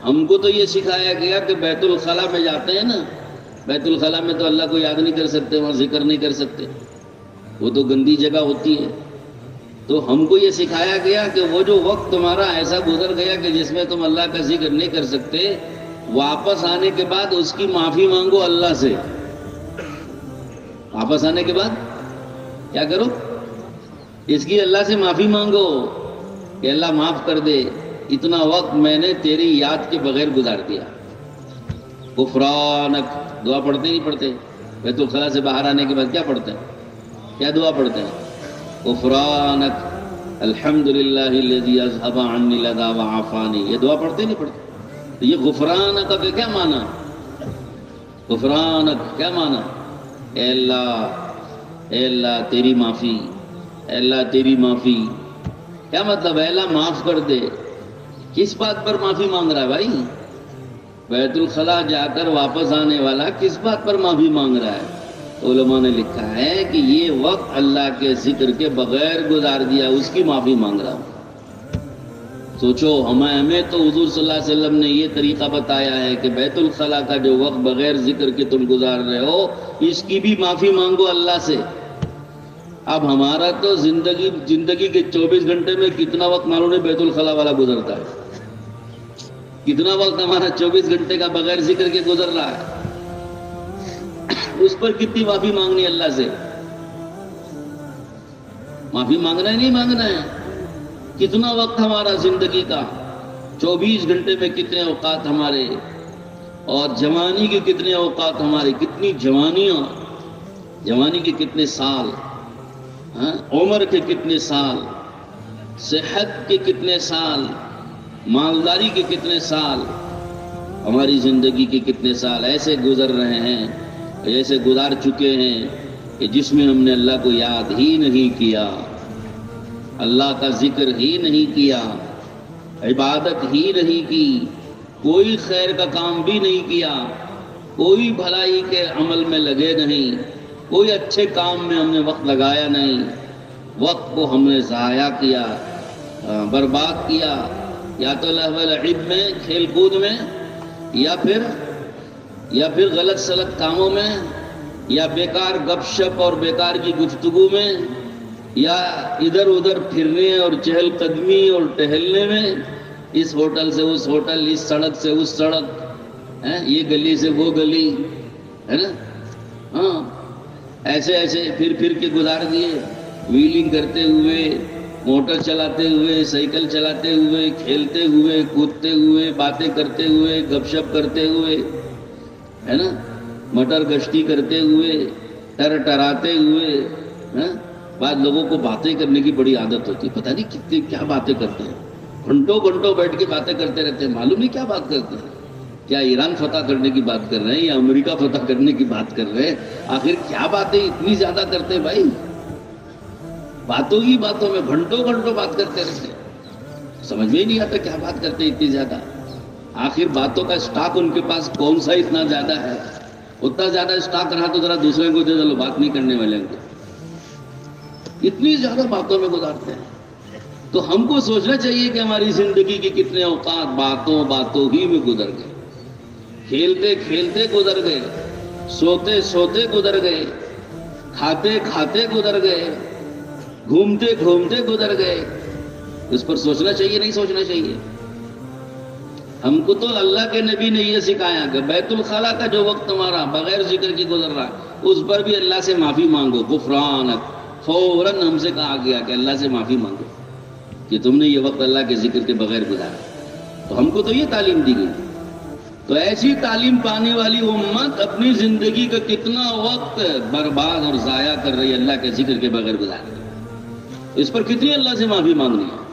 ہم کو تو یہ سکھایا گیا کہ بیت الخلا میں جاتے ہیں نا، بیت الخلا میں تو اللہ کو یاد نہیں کر سکتے، وہاں ذکر نہیں کر سکتے، وہ تو گندی جگہ ہوتی ہے۔ تو ہم کو یہ سکھایا گیا کہ وہ جو وقت تمہارا ایسا گزر گیا کہ جس میں تم اللہ کا ذکر نہیں کر سکتے، واپس آنے کے بعد اس کی معافی مانگو اللہ سے۔ واپس آنے کے بعد کیا کرو؟ اس کی اللہ سے معافی مانگو کہ اللہ معاف کر دے، اتنا وقت میں نے تیری یاد کے بغیر گزار دیا۔ غفرانک، دعا پڑھتے نہیں پڑھتے؟ بیت الخلا سے باہر آنے کے بعد کیا پڑھتے ہیں؟ کیا دعا پڑھتے ہیں؟ غفرانک الحمدللہ الذی اذھب عنی الأذی وعافانی، یہ دعا پڑھتے نہیں پڑھتے؟ تو یہ غفرانک کا کیا معنی؟ غفرانک کیا معنی؟ اے اللہ تیری معافی، اے اللہ تیری معافی۔ کیا مطلب؟ اے اللہ معاف کر دے۔ کس بات پر معافی مانگ رہا ہے بھائی؟ بیت الخلا جا کر واپس آنے والا کس بات پر معافی مانگ رہا ہے؟ علماء نے لکھا ہے کہ یہ وقت اللہ کے ذکر کے بغیر گزار دیا، اس کی معافی مانگ رہا ہوں۔ سوچو، ہمیں تو حضور صلی اللہ علیہ وسلم نے یہ طریقہ بتایا ہے کہ بیت الخلا کا جو وقت بغیر ذکر کے تم گزار رہے ہو، اس کی بھی معافی مانگو اللہ سے۔ اب ہمارا تو زندگی کے 24 گھنٹے میں کتنا وقت معلوم ہے بیت الخلا والا گزرتا ہے؟ کتنا وقت ہمارا 24 گھنٹے کا بغیر ذکر کے گزر رہا ہے؟ اس پر کتنی معافی مانگنی اللہ سے؟ معافی مانگنا ہے نہیں مانگنا ہے؟ کتنا وقت ہمارا زندگی کا 24 گھنٹے میں کتنے اوقات ہمارے، اور جوانی کے کتنے اوقات ہمارے، کتنی جوانیاں، جوانی کے کتنے سال، عمر کے کتنے سال، صحت کے کتنے سال، مالداری کے کتنے سال، ہماری زندگی کے کتنے سال ایسے گزر رہے ہیں، ایسے گزار چکے ہیں کہ جس میں ہم نے اللہ کو یاد ہی نہیں کیا، اللہ کا ذکر ہی نہیں کیا، عبادت ہی نہیں کی، کوئی خیر کا کام بھی نہیں کیا، کوئی بھلائی کے عمل میں لگے نہیں، کوئی اچھے کام میں ہم نے وقت لگایا نہیں، وقت کو ہم نے ضائع کیا، برباد کیا، یا تو لہو و لعب میں، کھیل کود میں، یا پھر غلط سلط کاموں میں، یا بیکار گپ شپ اور بیکار کی گفتگو میں، یا ادھر ادھر پھرنے اور چہل قدمی اور ٹہلنے میں، اس ہوٹل سے اس ہوٹل، اس سڑک سے اس سڑک، یہ گلی سے وہ گلی، ہے نا؟ ہاں، ایسے پھر کے گزار دیے، ویلنگ کرتے ہوئے، موٹر چلاتے ہوئے، سائیکل چلاتے ہوئے، کھیلتے ہوئے، کودتے ہوئے، باتیں کرتے ہوئے، گپ شپ کرتے ہوئے، ہے نا؟ مٹر گشتی کرتے ہوئے، ٹراتے ہوئے۔ بعض لوگوں کو باتیں کرنے کی بڑی عادت ہوتی ہے، پتہ نہیں کتنے کیا باتیں کرتے ہیں، گھنٹوں بیٹھ کے باتیں کرتے رہتے ہیں، معلوم نہیں کیا بات کرتے ہیں۔ کیا ایران فتح کرنے کی بات کر رہے ہیں یا امریکہ فتح کرنے کی بات کر رہے ہیں؟ آخر کیا باتیں اتنی زیادہ کرتے ہیں بھائی؟ باتوں ہی باتوں میں گھنٹوں بات کرتے رہتے ہیں، سمجھ میں ہی نہیں آتا کیا بات کرتے ہیں اتنی زیادہ۔ آخر باتوں کا اسٹاک ان کے پاس کون سا اتنا زیادہ ہے؟ اتنا زیادہ اسٹاک رہا تو ذرا دوسرے کو دے دو، بات نہیں کرنے والے کو، اتنی زیادہ باتوں میں گزارتے ہیں۔ تو ہم کو سوچنا چاہیے کہ ہماری زندگی کے کتنے اوقات باتوں ہی میں گزر گئے، کھیلتے گزر گئے، سوتے گزر گئے، کھاتے گزر گئے، گھومتے گزر گئے۔ اس پر سوچنا چاہیے نہیں سوچنا چاہیے؟ ہم کو تو اللہ کے نبی نے یہ سکھایا کہ بیت الخلا کا جو وقت تمہارا بغیر ذکر کے گزر رہا ہے، اس پر بھی اللہ سے معافی مانگو، غفرانک۔ فوراً ہم سے کہا گیا کہ اللہ سے معافی مانگو کہ تم نے یہ وقت اللہ کے ذکر کے بغیر گزارا۔ تو ہم کو تو یہ تعلیم دی گئی، تو ایسی تعلیم پانے والی امت اپنی زندگی کا کتنا وقت برباد اور ضائع کر رہی ہے اللہ کے ذکر کے بغیر گزار رہی ہے، اس پر کتنی اللہ سے معافی مانگنی ہے۔